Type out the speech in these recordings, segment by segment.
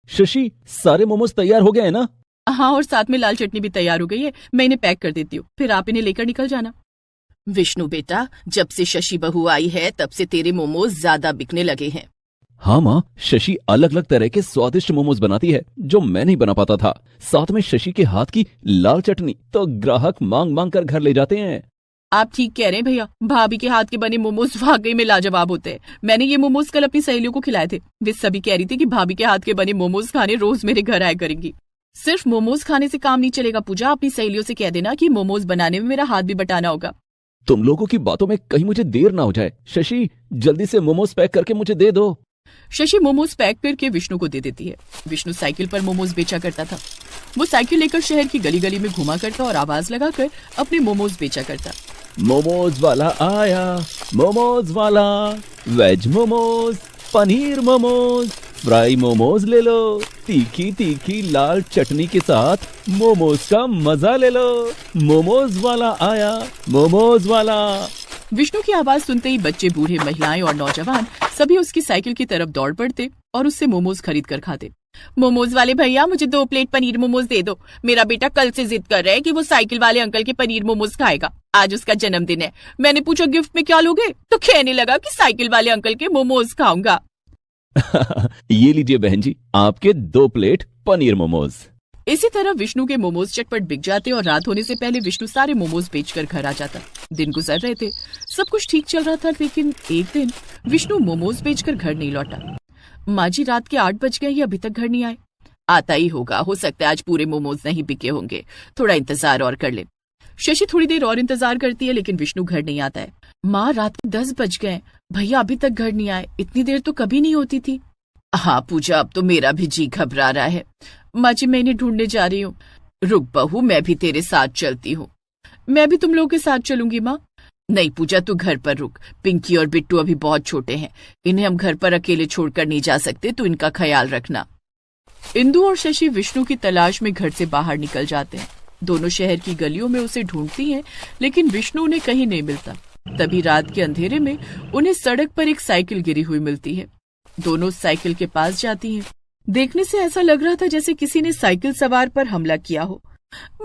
शशि, सारे मोमोज तैयार हो गए हैं ना? हाँ, और साथ में लाल चटनी भी तैयार हो गई है। मैं इन्हें पैक कर देती हूँ, फिर आप इन्हें लेकर निकल जाना। विष्णु बेटा, जब से शशि बहू आई है तब से तेरे मोमोज ज्यादा बिकने लगे हैं। हाँ माँ, शशि अलग अलग तरह के स्वादिष्ट मोमोज बनाती है जो मैं नहीं बना पाता था। साथ में शशि के हाथ की लाल चटनी तो ग्राहक मांग मांग कर घर ले जाते हैं। आप ठीक कह रहे हैं भैया, भाभी के हाथ के बने मोमोज वाकई में लाजवाब होते हैं। मैंने ये मोमोज कल अपनी सहेलियों को खिलाए थे। वे सभी कह रही थी कि भाभी के हाथ के बने मोमोज खाने रोज मेरे घर आया करेंगी। सिर्फ मोमोज खाने से काम नहीं चलेगा पूजा, अपनी सहेलियों से कह देना कि मोमोज बनाने में मेरा हाथ भी बटाना होगा। तुम लोगों की बातों में कहीं मुझे देर ना हो जाए। शशि, जल्दी से मोमोज पैक करके मुझे दे दो। शशि मोमोज पैक करके विष्णु को दे देती है। विष्णु साइकिल पर मोमोज बेचा करता था। वो साइकिल लेकर शहर की गली गली में घुमा करता और आवाज लगाकर अपने मोमोज बेचा करता। मोमोज वाला आया, मोमोज वाला, वेज मोमोज, पनीर मोमोज, फ्राई मोमोज ले लो, तीखी तीखी लाल चटनी के साथ मोमोज का मजा ले लो। मोमोज वाला आया, मोमोज वाला। विष्णु की आवाज सुनते ही बच्चे, बूढ़े, महिलाएं और नौजवान सभी उसकी साइकिल की तरफ दौड़ पड़ते और उससे मोमोज खरीद कर खाते। मोमोज वाले भैया, मुझे 2 प्लेट पनीर मोमोज दे दो। मेरा बेटा कल से जिद कर रहा है कि वो साइकिल वाले अंकल के पनीर मोमोज खाएगा। आज उसका जन्मदिन है। मैंने पूछा गिफ्ट में क्या लोगे, तो कहने लगा कि साइकिल वाले अंकल के मोमोज खाऊंगा। ये लीजिए बहन जी, आपके 2 प्लेट पनीर मोमोज। इसी तरह विष्णु के मोमोज चटपट बिक जाते और रात होने से पहले विष्णु सारे मोमोज बेचकर घर आ जाता। दिन गुजर रहे थे, सब कुछ ठीक चल रहा था, लेकिन एक दिन विष्णु मोमोज बेचकर घर नहीं लौटा। माँ जी, रात के 8 बज गए, ये अभी तक घर नहीं आए। आता ही होगा, हो सकता है आज पूरे मोमोज नहीं बिके होंगे, थोड़ा इंतजार और कर ले। शशि थोड़ी देर और इंतजार करती है, लेकिन विष्णु घर नहीं आता है। माँ, रात के 10 बज गए, भैया अभी तक घर नहीं आए। इतनी देर तो कभी नहीं होती थी। हाँ पूजा, अब तो मेरा भी जी घबरा रहा है। माँ जी, मैं इन्हें ढूंढने जा रही हूँ। रुक बहू, मैं भी तेरे साथ चलती हूँ। मैं भी तुम लोगों के साथ चलूंगी माँ। नहीं पूजा, तू घर पर रुक। पिंकी और बिट्टू अभी बहुत छोटे हैं, इन्हें हम घर पर अकेले छोड़कर नहीं जा सकते, तू इनका ख्याल रखना। इंदु और शशि विष्णु की तलाश में घर से बाहर निकल जाते हैं। दोनों शहर की गलियों में उसे ढूंढती हैं, लेकिन विष्णु उन्हें कहीं नहीं मिलता। तभी रात के अंधेरे में उन्हें सड़क पर एक साइकिल गिरी हुई मिलती है। दोनों साइकिल के पास जाती हैं। देखने से ऐसा लग रहा था जैसे किसी ने साइकिल सवार पर हमला किया हो।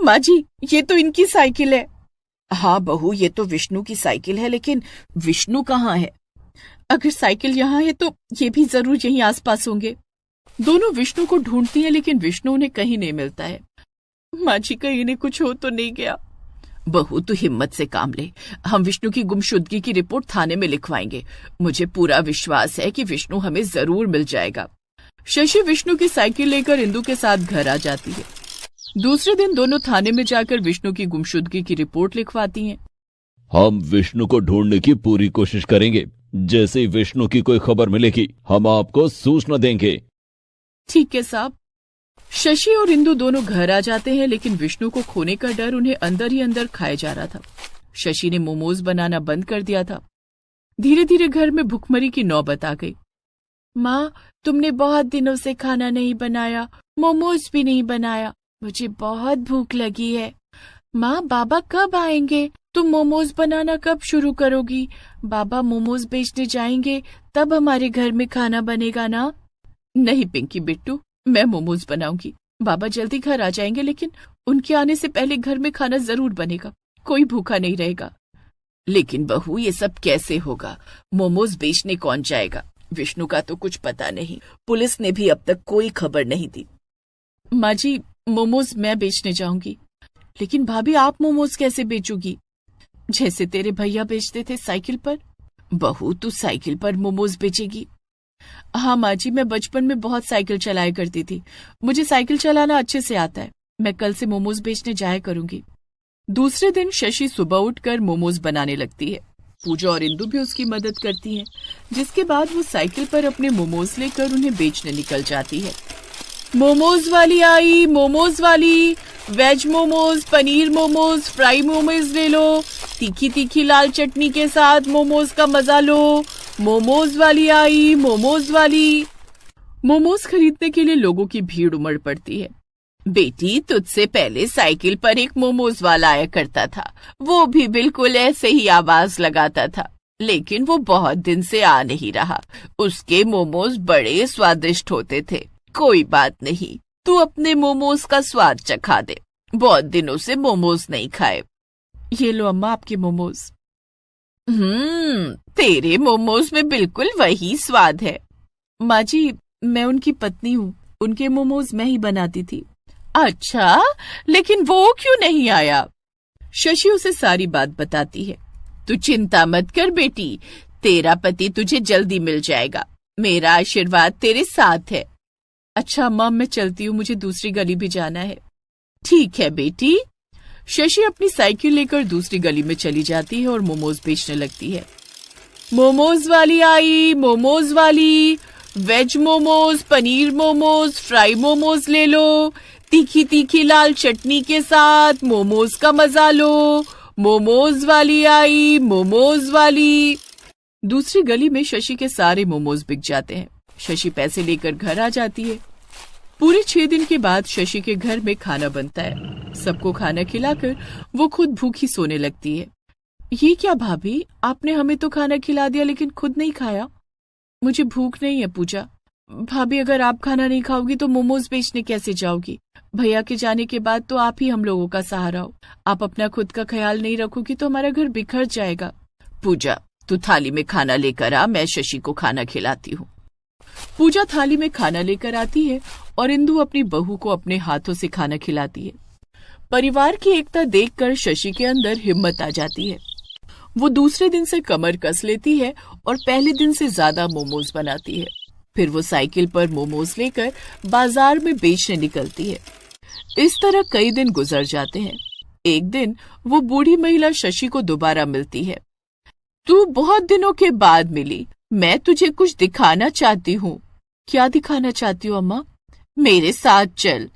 माँ जी, ये तो इनकी साइकिल है। हाँ बहू, ये तो विष्णु की साइकिल है, लेकिन विष्णु कहाँ है? अगर साइकिल यहाँ है तो ये भी जरूर यहीं आसपास होंगे। दोनों विष्णु को ढूंढती हैं, लेकिन विष्णु उन्हें कहीं नहीं मिलता है। माँ जी, कहीं इन्हें कुछ हो तो नहीं गया? बहू, तू हिम्मत से काम ले। हम विष्णु की गुमशुदगी की रिपोर्ट थाने में लिखवाएंगे। मुझे पूरा विश्वास है कि विष्णु हमें जरूर मिल जाएगा। शशि विष्णु की साइकिल लेकर इंदु के साथ घर आ जाती है। दूसरे दिन दोनों थाने में जाकर विष्णु की गुमशुदगी की रिपोर्ट लिखवाती हैं। हम विष्णु को ढूंढने की पूरी कोशिश करेंगे। जैसे ही विष्णु की कोई खबर मिलेगी, हम आपको सूचना देंगे। ठीक है साहब। शशि और इंदु दोनों घर आ जाते हैं, लेकिन विष्णु को खोने का डर उन्हें अंदर ही अंदर खाए जा रहा था। शशि ने मोमोज बनाना बंद कर दिया था। धीरे धीरे घर में भुखमरी की नौबत आ गई। माँ, तुमने बहुत दिनों से खाना नहीं बनाया, मोमोज भी नहीं बनाया। मुझे बहुत भूख लगी है। माँ, बाबा कब आएंगे? तुम मोमोज बनाना कब शुरू करोगी? बाबा मोमोज बेचने जाएंगे, तब हमारे घर में खाना बनेगा ना? नहीं पिंकी बिट्टू, मैं मोमोज बनाऊंगी। बाबा जल्दी घर आ जाएंगे, लेकिन उनके आने से पहले घर में खाना जरूर बनेगा। कोई भूखा नहीं रहेगा। लेकिन बहू, ये सब कैसे होगा? मोमोज बेचने कौन जाएगा? विष्णु का तो कुछ पता नहीं। पुलिस ने भी अब तक कोई खबर नहीं दी। माँ जी, मोमोज मैं बेचने जाऊंगी। लेकिन भाभी, आप मोमोज कैसे बेचोगी? जैसे तेरे भैया बेचते थे साइकिल पर। बहू, तू साइकिल पर मोमोज बेचेगी? हाँ माँ जी, मैं बचपन में बहुत साइकिल चलाया करती थी। मुझे साइकिल चलाना अच्छे से आता है। मैं कल से मोमोज बेचने जाया करूंगी। दूसरे दिन शशि सुबह उठकर मोमोज बनाने लगती है। पूजा और इंदु भी उसकी मदद करती हैं, जिसके बाद वो साइकिल पर अपने मोमोज लेकर उन्हें बेचने निकल जाती है। मोमोज वाली आई, मोमोज वाली, वेज मोमोज, पनीर मोमोज, फ्राई मोमोज ले लो, तीखी तीखी लाल चटनी के साथ मोमोज का मजा लो। मोमोज वाली आई, मोमोज वाली। मोमोज खरीदने के लिए लोगों की भीड़ उमड़ पड़ती है। बेटी, तुझसे पहले साइकिल पर एक मोमोज वाला आया करता था। वो भी बिल्कुल ऐसे ही आवाज लगाता था, लेकिन वो बहुत दिन से आ नहीं रहा। उसके मोमोज बड़े स्वादिष्ट होते थे। कोई बात नहीं, तू अपने मोमोज का स्वाद चखा दे। बहुत दिनों से मोमोज नहीं खाए। ये लो अम्मा आपके मोमोज। तेरे मोमोज में बिल्कुल वही स्वाद है। माँ जी, मैं उनकी पत्नी हूँ, उनके मोमोज मैं ही बनाती थी। अच्छा, लेकिन वो क्यों नहीं आया? शशि उसे सारी बात बताती है। तू चिंता मत कर बेटी, तेरा पति तुझे जल्दी मिल जाएगा। मेरा आशीर्वाद तेरे साथ है। अच्छा अम्मा, मैं चलती हूँ, मुझे दूसरी गली भी जाना है। ठीक है बेटी। शशि अपनी साइकिल लेकर दूसरी गली में चली जाती है और मोमोज बेचने लगती है। मोमोज वाली आई, मोमोज वाली, वेज मोमोज, पनीर मोमोज, फ्राई मोमोज ले लो, तीखी तीखी लाल चटनी के साथ मोमोज का मजा लो। मोमोज वाली आई, मोमोज वाली। दूसरी गली में शशि के सारे मोमोज बिक जाते हैं। शशि पैसे लेकर घर आ जाती है। पूरे 6 दिन के बाद शशि के घर में खाना बनता है। सबको खाना खिलाकर वो खुद भूखी सोने लगती है। ये क्या भाभी, आपने हमें तो खाना खिला दिया लेकिन खुद नहीं खाया। मुझे भूख नहीं है पूजा। भाभी, अगर आप खाना नहीं खाओगी तो मोमोज बेचने कैसे जाओगी? भैया के जाने के बाद तो आप ही हम लोगों का सहारा हो। आप अपना खुद का ख्याल नहीं रखोगी तो हमारा घर बिखर जाएगा। पूजा, तू थाली में खाना लेकर आ, मैं शशि को खाना खिलाती हूँ। पूजा थाली में खाना लेकर आती है और इंदु अपनी बहू को अपने हाथों से खाना खिलाती है। परिवार की एकता देखकर शशि के अंदर हिम्मत आ जाती है। वो दूसरे दिन से कमर कस लेती है और पहले दिन से ज्यादा मोमोज बनाती है। फिर वो साइकिल पर मोमोज लेकर बाजार में बेचने निकलती है। इस तरह कई दिन गुजर जाते हैं। एक दिन वो बूढ़ी महिला शशि को दोबारा मिलती है। तू बहुत दिनों के बाद मिली, मैं तुझे कुछ दिखाना चाहती हूँ। क्या दिखाना चाहती हो अम्मा? मेरे साथ चल।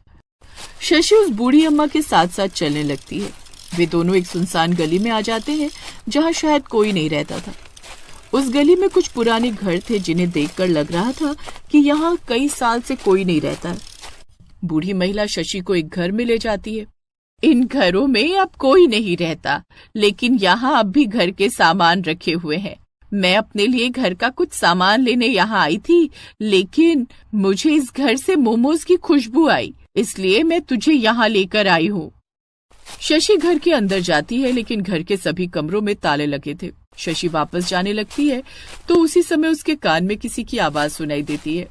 शशि उस बूढ़ी अम्मा के साथ साथ चलने लगती है। वे दोनों एक सुनसान गली में आ जाते हैं जहाँ शायद कोई नहीं रहता था। उस गली में कुछ पुराने घर थे जिन्हें देखकर लग रहा था कि यहाँ कई साल से कोई नहीं रहता है। बूढ़ी महिला शशि को एक घर में ले जाती है। इन घरों में अब कोई नहीं रहता, लेकिन यहाँ अब भी घर के सामान रखे हुए हैं। मैं अपने लिए घर का कुछ सामान लेने यहाँ आई थी, लेकिन मुझे इस घर से मोमोज की खुशबू आई, इसलिए मैं तुझे यहाँ लेकर आई हूँ। शशि घर के अंदर जाती है, लेकिन घर के सभी कमरों में ताले लगे थे। शशि वापस जाने लगती है तो उसी समय उसके कान में किसी की आवाज सुनाई देती है।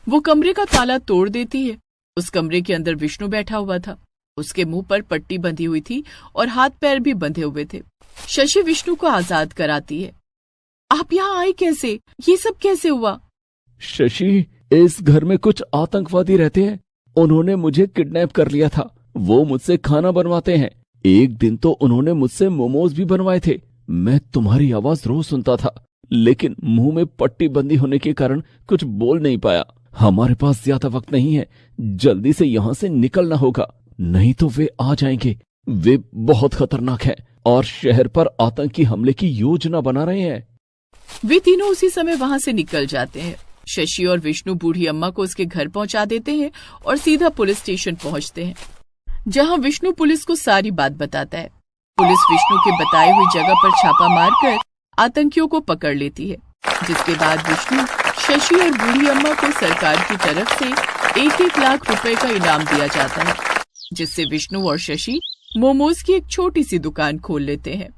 वो कमरे का ताला तोड़ देती है। उस कमरे के अंदर विष्णु बैठा हुआ था। उसके मुंह पर पट्टी बंधी हुई थी और हाथ पैर भी बंधे हुए थे। शशि विष्णु को आजाद कराती है। आप यहाँ आए कैसे? ये सब कैसे हुआ? शशि, इस घर में कुछ आतंकवादी रहते हैं। उन्होंने मुझे किडनैप कर लिया था। वो मुझसे खाना बनवाते हैं। एक दिन तो उन्होंने मुझसे मोमोज भी बनवाए थे। मैं तुम्हारी आवाज रोज सुनता था, लेकिन मुंह में पट्टी बंदी होने के कारण कुछ बोल नहीं पाया। हमारे पास ज्यादा वक्त नहीं है, जल्दी से यहाँ से निकलना होगा, नहीं तो वे आ जाएंगे। वे बहुत खतरनाक हैं और शहर पर आतंकी हमले की योजना बना रहे हैं। वे तीनों उसी समय वहां से निकल जाते हैं। शशि और विष्णु बूढ़ी अम्मा को उसके घर पहुंचा देते हैं और सीधा पुलिस स्टेशन पहुंचते हैं, जहां विष्णु पुलिस को सारी बात बताता है। पुलिस विष्णु के बताए हुई जगह पर छापा मारकर आतंकियों को पकड़ लेती है, जिसके बाद विष्णु, शशि और बूढ़ी अम्मा को सरकार की तरफ से 1-1 लाख रुपए का इनाम दिया जाता है, जिससे विष्णु और शशि मोमोज की एक छोटी सी दुकान खोल लेते हैं।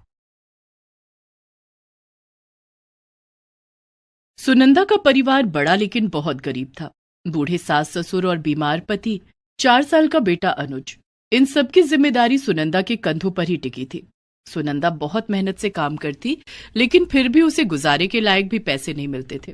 सुनंदा का परिवार बड़ा लेकिन बहुत गरीब था। बूढ़े सास ससुर और बीमार पति, 4 साल का बेटा अनुज, इन सब की जिम्मेदारी सुनंदा के कंधों पर ही टिकी थी। सुनंदा बहुत मेहनत से काम करती, लेकिन फिर भी उसे गुजारे के लायक भी पैसे नहीं मिलते थे।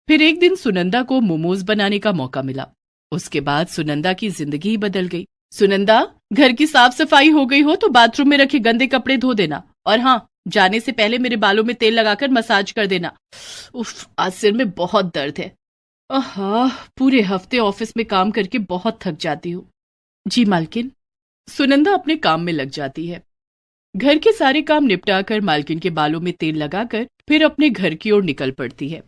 फिर एक दिन सुनंदा को मोमोज बनाने का मौका मिला। उसके बाद सुनंदा की जिंदगी ही बदल गई। सुनंदा, घर की साफ सफाई हो गई हो तो बाथरूम में रखे गंदे कपड़े धो देना, और हाँ, जाने से पहले मेरे बालों में तेल लगाकर मसाज कर देना। उफ, आज सिर में बहुत दर्द है। आहा, पूरे हफ्ते ऑफिस में काम करके बहुत थक जाती हूँ। जी मालकिन। सुनंदा अपने काम में लग जाती है। घर के सारे काम निपटाकर मालकिन के बालों में तेल लगाकर फिर अपने घर की ओर निकल पड़ती है।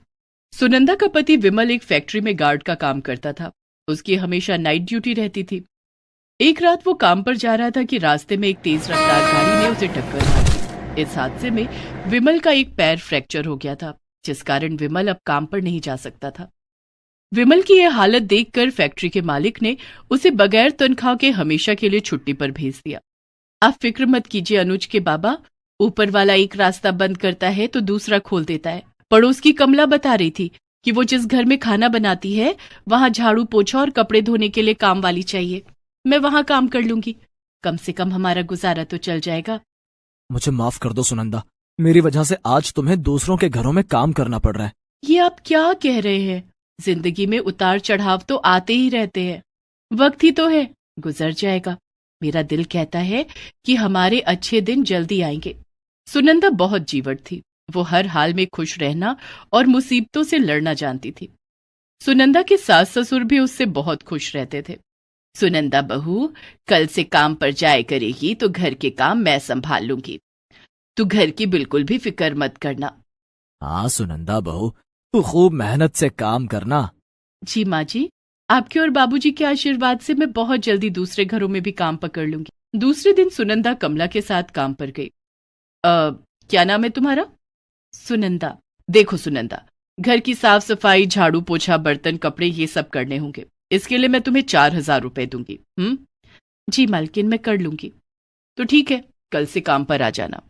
सुनंदा का पति विमल एक फैक्ट्री में गार्ड का काम करता था। उसकी हमेशा नाइट ड्यूटी रहती थी। एक रात वो काम पर जा रहा था कि रास्ते में एक तेज रफ्तार गाड़ी ने उसे टक्कर मारी। इस हादसे में विमल का एक पैर फ्रैक्चर हो गया था, जिस कारण विमल अब काम पर नहीं जा सकता था। विमल की यह हालत देखकर फैक्ट्री के मालिक ने उसे बगैर तनख्वाह के हमेशा के लिए छुट्टी पर भेज दिया। आप फिक्र मत कीजिए अनुज के बाबा, ऊपर वाला एक रास्ता बंद करता है तो दूसरा खोल देता है। पड़ोस की कमला बता रही थी कि वो जिस घर में खाना बनाती है वहां झाड़ू पोछा और कपड़े धोने के लिए काम वाली चाहिए। मैं वहां काम कर लूंगी, कम से कम हमारा गुजारा तो चल जाएगा। मुझे माफ कर दो सुनंदा, मेरी वजह से आज तुम्हें दूसरों के घरों में काम करना पड़ रहा है। ये आप क्या कह रहे हैं? जिंदगी में उतार चढ़ाव तो आते ही रहते हैं, वक्त ही तो है, गुजर जाएगा। मेरा दिल कहता है कि हमारे अच्छे दिन जल्दी आएंगे। सुनंदा बहुत जीवट थी, वो हर हाल में खुश रहना और मुसीबतों से लड़ना जानती थी। सुनंदा के सास ससुर भी उससे बहुत खुश रहते थे। सुनंदा बहू, कल से काम पर जाए करेगी तो घर के काम मैं संभाल लूंगी, तू घर की बिल्कुल भी फिक्र मत करना। हाँ सुनंदा बहू, तू खूब मेहनत से काम करना। जी माँ जी, आपके और बाबूजी के आशीर्वाद से मैं बहुत जल्दी दूसरे घरों में भी काम पकड़ लूंगी। दूसरे दिन सुनंदा कमला के साथ काम पर गई। क्या नाम है तुम्हारा? सुनंदा। देखो सुनंदा, घर की साफ सफाई, झाड़ू पोछा, बर्तन, कपड़े ये सब करने होंगे। इसके लिए मैं तुम्हें 4,000 रुपए दूंगी। जी मालकिन, मैं कर लूंगी। तो ठीक है, कल से काम पर आ जाना।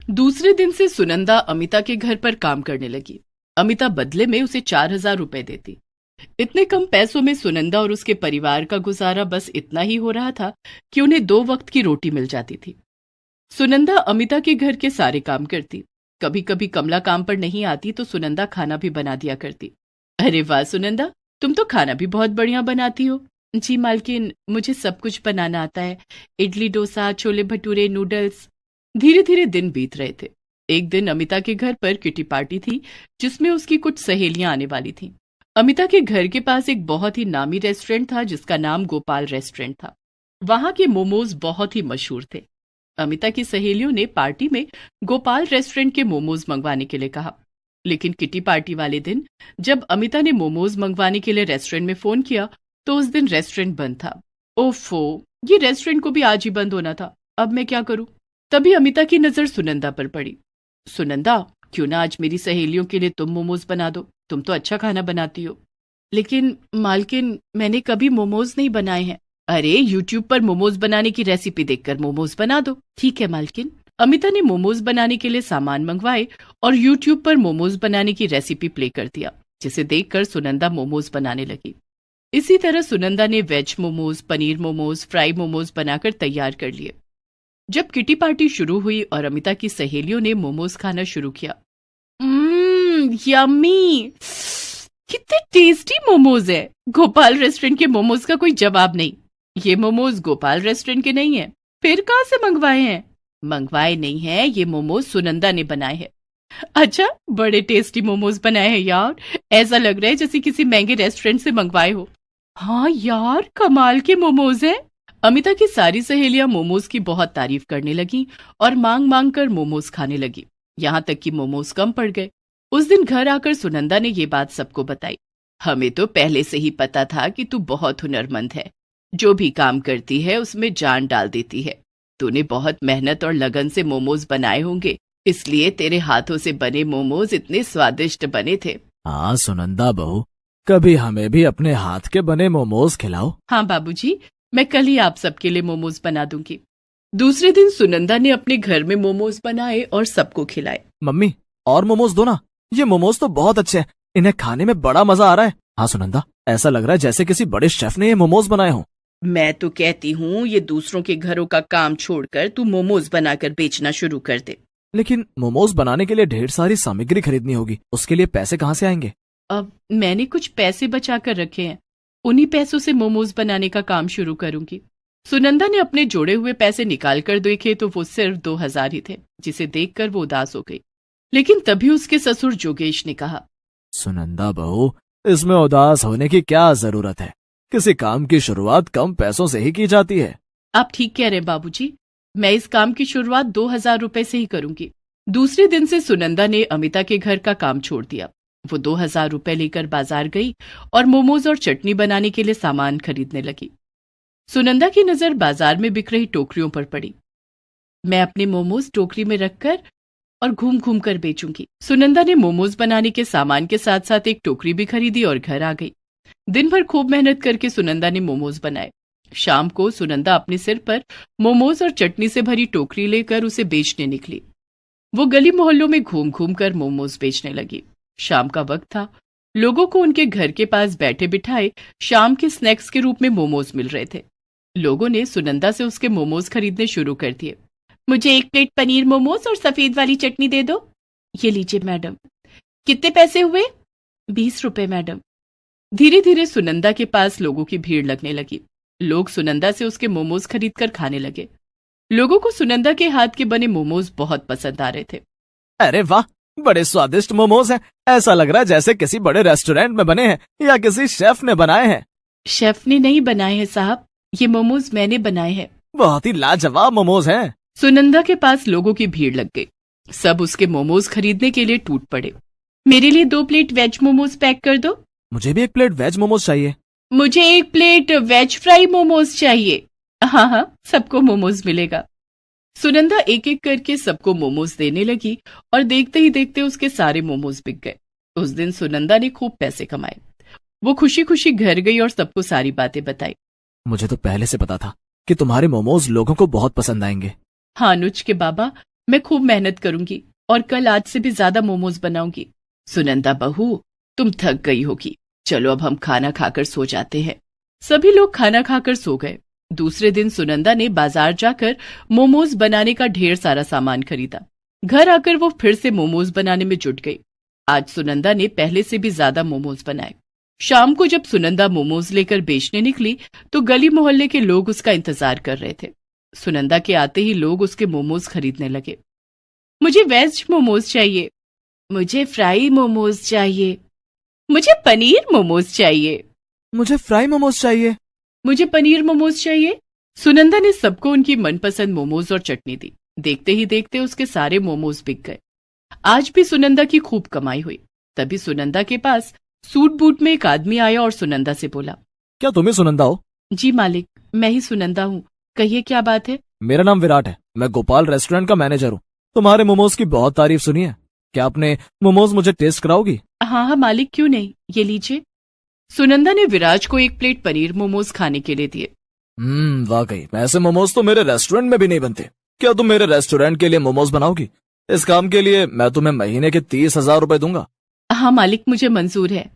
दूसरे दिन से सुनंदा अमिता के घर पर काम करने लगी। अमिता बदले में उसे 4,000 रुपए देती। इतने कम पैसों में सुनंदा और उसके परिवार का गुजारा बस इतना ही हो रहा था कि उन्हें 2 वक्त की रोटी मिल जाती थी। सुनंदा अमिता के घर के सारे काम करती। कभी कभी कमला काम पर नहीं आती तो सुनंदा खाना भी बना दिया करती। अरे वाह सुनंदा, तुम तो खाना भी बहुत बढ़िया बनाती हो। जी मालकिन, मुझे सब कुछ बनाना आता है, इडली, डोसा, छोले भटूरे, नूडल्स। धीरे धीरे दिन बीत रहे थे। एक दिन अमिता के घर पर किटी पार्टी थी जिसमें उसकी कुछ सहेलियां आने वाली थीं। अमिता के घर के पास एक बहुत ही नामी रेस्टोरेंट था जिसका नाम गोपाल रेस्टोरेंट था। वहां के मोमोज बहुत ही मशहूर थे। अमिता की सहेलियों ने पार्टी में गोपाल रेस्टोरेंट के मोमोज मंगवाने के लिए कहा, लेकिन किटी पार्टी वाले दिन जब अमिता ने मोमोज मंगवाने के लिए रेस्टोरेंट में फोन किया तो उस दिन रेस्टोरेंट बंद था। ओफो, ये रेस्टोरेंट को भी आज ही बंद होना था, अब मैं क्या करूं? तभी अमिता की नजर सुनंदा पर पड़ी। सुनंदा, क्यों ना आज मेरी सहेलियों के लिए तुम मोमोज बना दो, तुम तो अच्छा खाना बनाती हो। लेकिन मालकिन, मैंने कभी मोमोज नहीं बनाए हैं। अरे यूट्यूब पर मोमोज बनाने की रेसिपी देखकर मोमोज बना दो। ठीक है मालकिन। अमिता ने मोमोज बनाने के लिए सामान मंगवाए और यूट्यूब पर मोमोज बनाने की रेसिपी प्ले कर दिया, जिसे देखकर सुनंदा मोमोज बनाने लगी। इसी तरह सुनंदा ने वेज मोमोज, पनीर मोमोज, फ्राई मोमोज बनाकर तैयार कर लिए। जब किटी पार्टी शुरू हुई और अमिता की सहेलियों ने मोमोज खाना शुरू किया, यम्मी, कितने टेस्टी मोमोज है। गोपाल रेस्टोरेंट के मोमोज का कोई जवाब नहीं। ये मोमोज गोपाल रेस्टोरेंट के नहीं है, फिर कहां से मंगवाए हैं? मंगवाए नहीं है, ये मोमोज सुनंदा ने बनाए हैं। अच्छा, बड़े टेस्टी मोमोज बनाए हैं यार, ऐसा लग रहा है जैसे किसी महंगे रेस्टोरेंट से मंगवाए हो। हाँ यार, कमाल के मोमोज हैं। अमिता की सारी सहेलियां मोमोज की बहुत तारीफ करने लगी और मांग मांग कर मोमोज खाने लगी, यहाँ तक कि मोमोज कम पड़ गए। उस दिन घर आकर सुनंदा ने ये बात सबको बताई। हमें तो पहले से ही पता था कि तू बहुत हुनरमंद है, जो भी काम करती है उसमें जान डाल देती है। तूने बहुत मेहनत और लगन से मोमोज बनाए होंगे, इसलिए तेरे हाथों से बने मोमोज इतने स्वादिष्ट बने थे। हाँ सुनंदा बहू, कभी हमें भी अपने हाथ के बने मोमोज खिलाओ। हाँ बाबूजी, मैं कल ही आप सबके लिए मोमोज बना दूंगी। दूसरे दिन सुनंदा ने अपने घर में मोमोज बनाए और सबको खिलाए। मम्मी, और मोमोज दो ना, ये मोमोज तो बहुत अच्छे हैं, इन्हें खाने में बड़ा मजा आ रहा है। हाँ सुनंदा, ऐसा लग रहा है जैसे किसी बड़े शेफ ने ये मोमोज बनाए हों। मैं तो कहती हूँ ये दूसरों के घरों का काम छोड़कर तू मोमोज बनाकर बेचना शुरू कर दे। लेकिन मोमोज बनाने के लिए ढेर सारी सामग्री खरीदनी होगी, उसके लिए पैसे कहाँ से आएंगे? अब मैंने कुछ पैसे बचा कर रखे हैं, उन्हीं पैसों से मोमोज बनाने का काम शुरू करूंगी। सुनंदा ने अपने जोड़े हुए पैसे निकाल कर देखे तो वो सिर्फ 2,000 ही थे, जिसे देखकर वो उदास हो गई। लेकिन तभी उसके ससुर जोगेश ने कहा, सुनंदा बहू, इसमें उदास होने की क्या जरूरत है? किसी काम की शुरुआत कम पैसों से ही की जाती है। आप ठीक कह रहे हैं बाबूजी, मैं इस काम की शुरुआत 2,000 रुपए से ही करूंगी। दूसरे दिन से सुनंदा ने अमिता के घर का काम छोड़ दिया। वो 2,000 रुपए लेकर बाजार गई और मोमोज और चटनी बनाने के लिए सामान खरीदने लगी। सुनंदा की नजर बाजार में बिक रही टोकरियों पर पड़ी। मैं अपने मोमोज टोकरी में रखकर और घूम घूम कर बेचूंगी। सुनंदा ने मोमोज बनाने के सामान के साथ साथ एक टोकरी भी खरीदी और घर आ गई। दिन भर खूब मेहनत करके सुनंदा ने मोमोज बनाए। शाम को सुनंदा अपने सिर पर मोमोज और चटनी से भरी टोकरी लेकर उसे बेचने निकली। वो गली मोहल्लों में घूम घूम कर मोमोज बेचने लगी। शाम का वक्त था। लोगों को उनके घर के पास बैठे बिठाए शाम के स्नैक्स के रूप में मोमोज मिल रहे थे। लोगों ने सुनंदा से उसके मोमोज खरीदने शुरू कर दिए। मुझे 1 प्लेट पनीर मोमोज और सफेद वाली चटनी दे दो। ये लीजिए मैडम। कितने पैसे हुए? 20 रुपए मैडम। धीरे धीरे सुनंदा के पास लोगों की भीड़ लगने लगी। लोग सुनंदा से उसके मोमोज खरीद कर खाने लगे। लोगों को सुनंदा के हाथ के बने मोमोज बहुत पसंद आ रहे थे। अरे वाह, बड़े स्वादिष्ट मोमोज हैं। ऐसा लग रहा है जैसे किसी बड़े रेस्टोरेंट में बने हैं या किसी शेफ ने बनाए हैं। शेफ ने नहीं बनाए हैं साहब, ये मोमोज मैंने बनाए हैं। बहुत ही लाजवाब मोमोज हैं। सुनंदा के पास लोगों की भीड़ लग गई। सब उसके मोमोज खरीदने के लिए टूट पड़े। मेरे लिए 2 प्लेट वेज मोमोज पैक कर दो। मुझे भी 1 प्लेट वेज मोमोज चाहिए। मुझे 1 प्लेट वेज फ्राई मोमोज चाहिए। हाँ हाँ, सबको मोमोज मिलेगा। सुनंदा एक एक करके सबको मोमोज देने लगी और देखते ही देखते उसके सारे मोमोज बिक गए। उस दिन सुनंदा ने खूब पैसे कमाए। वो खुशी खुशी घर गई और सबको सारी बातें बताई। मुझे तो पहले से पता था कि तुम्हारे मोमोज लोगों को बहुत पसंद आएंगे। हाँ अनुज के बाबा, मैं खूब मेहनत करूंगी और कल आज से भी ज्यादा मोमोज बनाऊंगी। सुनंदा बहू, तुम थक गई होगी, चलो अब हम खाना खाकर सो जाते हैं। सभी लोग खाना खाकर सो गए। दूसरे दिन सुनंदा ने बाजार जाकर मोमोज बनाने का ढेर सारा सामान खरीदा। घर आकर वो फिर से मोमोज बनाने में जुट गई। आज सुनंदा ने पहले से भी ज्यादा मोमोज बनाए। शाम को जब सुनंदा मोमोज लेकर बेचने निकली तो गली मोहल्ले के लोग उसका इंतजार कर रहे थे। सुनंदा के आते ही लोग उसके मोमोज खरीदने लगे। मुझे वेज मोमोज चाहिए। मुझे फ्राई मोमोज चाहिए। मुझे पनीर मोमोज चाहिए। मुझे फ्राई मोमोज चाहिए। मुझे पनीर मोमोज चाहिए। सुनंदा ने सबको उनकी मनपसंद मोमोज और चटनी दी। देखते ही देखते उसके सारे मोमोज बिक गए। आज भी सुनंदा की खूब कमाई हुई। तभी सुनंदा के पास सूट बूट में एक आदमी आया और सुनंदा से बोला, क्या तुम ही सुनंदा हो? जी मालिक, मैं ही सुनंदा हूँ। कहिए क्या बात है? मेरा नाम विराट है। मैं गोपाल रेस्टोरेंट का मैनेजर हूँ। तुम्हारे मोमोज की बहुत तारीफ सुनी है। क्या अपने मोमोज मुझे टेस्ट कराओगी? हाँ हाँ मालिक, क्यों नहीं, ये लीजिए। सुनंदा ने विराज को 1 प्लेट पनीर मोमोज खाने के लिए दिए। वाकई ऐसे मोमोज तो मेरे रेस्टोरेंट में भी नहीं बनते। क्या तुम मेरे रेस्टोरेंट के लिए मोमोज बनाओगी? इस काम के लिए मैं तुम्हें महीने के 30,000 रुपए दूंगा। हाँ मालिक, मुझे मंजूर है।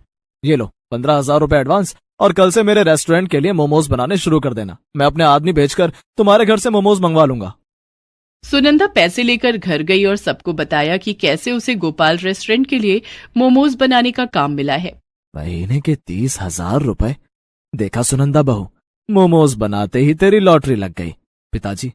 ये लो 15,000 रुपए एडवांस, और कल से मेरे रेस्टोरेंट के लिए मोमोज बनाने शुरू कर देना। मैं अपने आदमी भेजकर तुम्हारे घर से मोमोज मंगवा लूंगा। सुनंदा पैसे लेकर घर गई और सबको बताया कि कैसे उसे गोपाल रेस्टोरेंट के लिए मोमोज बनाने का काम मिला है। महीने के 30,000 रुपए। देखा सुनंदा बहू, मोमोज बनाते ही तेरी लॉटरी लग गई। पिताजी,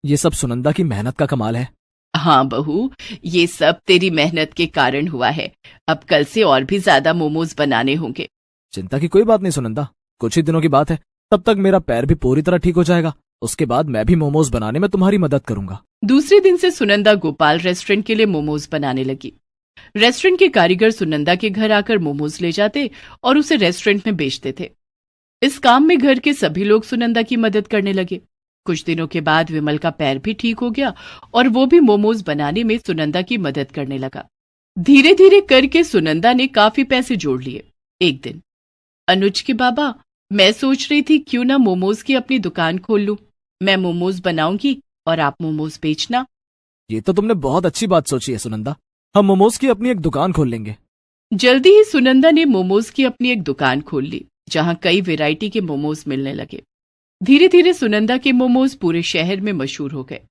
ये सब सुनंदा की मेहनत का कमाल है। हाँ बहू, ये सब तेरी मेहनत के कारण हुआ है। अब कल से और भी ज्यादा मोमोज बनाने होंगे। चिंता की कोई बात नहीं सुनंदा, कुछ ही दिनों की बात है। तब तक मेरा पैर भी पूरी तरह ठीक हो जाएगा। उसके बाद मैं भी मोमोज बनाने में तुम्हारी मदद करूंगा। दूसरे दिन से सुनंदा गोपाल रेस्टोरेंट के लिए मोमोज बनाने लगी। रेस्टोरेंट के कारीगर सुनंदा के घर आकर मोमोज ले जाते और उसे रेस्टोरेंट में बेचते थे। इस काम में घर के सभी लोग सुनंदा की मदद करने लगे। कुछ दिनों के बाद विमल का पैर भी ठीक हो गया और वो भी मोमोज बनाने में सुनंदा की मदद करने लगा। धीरे धीरे करके सुनंदा ने काफी पैसे जोड़ लिए। एक दिन, अनुज के बाबा, मैं सोच रही थी क्यों ना मोमोज की अपनी दुकान खोल लूं। मैं मोमोज बनाऊंगी और आप मोमोज बेचना। ये तो तुमने बहुत अच्छी बात सोची है सुनंदा। हम मोमोज की अपनी एक दुकान खोल लेंगे। जल्दी ही सुनंदा ने मोमोज की अपनी एक दुकान खोल ली, जहां कई वैरायटी के मोमोज मिलने लगे। धीरे धीरे सुनंदा के मोमोज पूरे शहर में मशहूर हो गए।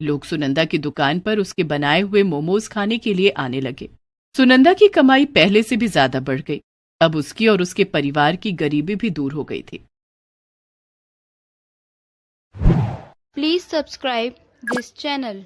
लोग सुनंदा की दुकान पर उसके बनाए हुए मोमोज खाने के लिए आने लगे। सुनंदा की कमाई पहले से भी ज्यादा बढ़ गई। अब उसकी और उसके परिवार की गरीबी भी दूर हो गई थी। Please subscribe this channel.